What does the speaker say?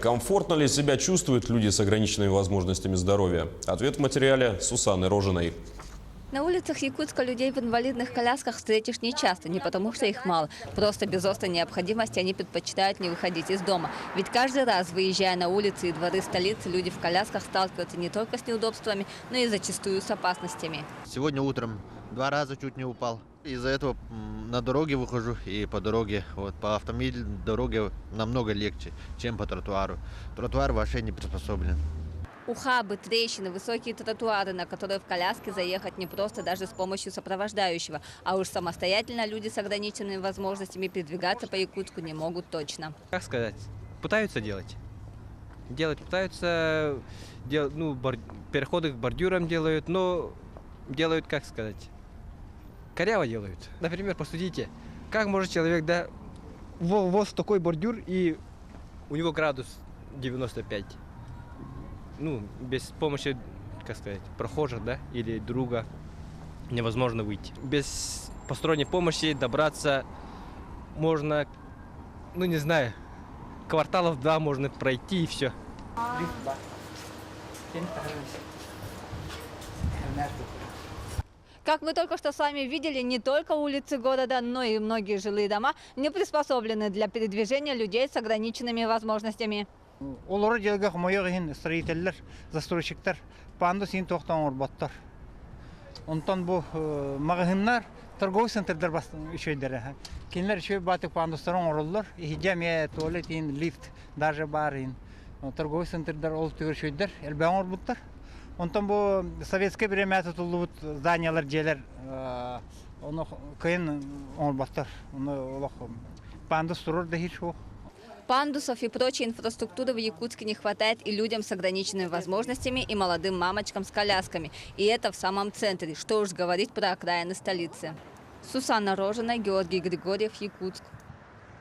Комфортно ли себя чувствуют люди с ограниченными возможностями здоровья? Ответ в материале Сусаны Рожиной. На улицах Якутска людей в инвалидных колясках встретишь нечасто, не потому что их мало. Просто без острой необходимости они предпочитают не выходить из дома. Ведь каждый раз, выезжая на улицы и дворы столицы, люди в колясках сталкиваются не только с неудобствами, но и зачастую с опасностями. Сегодня утром 2 раза чуть не упал. Из-за этого на дороге выхожу и по дороге. Вот, по автомобильной дороге намного легче, чем по тротуару. Тротуар вообще не приспособлен. Ухабы, трещины, высокие тротуары, на которые в коляске заехать непросто даже с помощью сопровождающего. А уж самостоятельно люди с ограниченными возможностями передвигаться по Якутску не могут точно. Как сказать, пытаются делать. Пытаются, переходы к бордюрам делают, но делают, как сказать, коряво делают. Например, посудите, как может человек, да, вот такой бордюр и у него градус 95. Без помощи, как сказать, прохожих, да, или друга невозможно выйти. Без посторонней помощи добраться можно, не знаю, кварталов 2 можно пройти и все. Как мы только что с вами видели, не только улицы города, но и многие жилые дома не приспособлены для передвижения людей с ограниченными возможностями. Олары jelge хмойогын строительлер, застройщиктер панду син тоқтан орбаттар. Онтан бу магазиннар, торговый центрдар ишөйдер. Кинлер ишөй батык пандустарын оруллар, хижаме туалет ин лифт даже бар ин. Торговый центрдар ол түгөршөйдер, элбен орбуттар. Онтан бу советский время тутулубут зданиялар желер, оны кыйын орбаттар. Оны олох пандус турор да хич жок. Пандусов и прочей инфраструктуры в Якутске не хватает и людям с ограниченными возможностями, и молодым мамочкам с колясками. И это в самом центре. Что уж говорить про окраины столицы. Сусана Рожина, Георгий Григорьев, Якутск.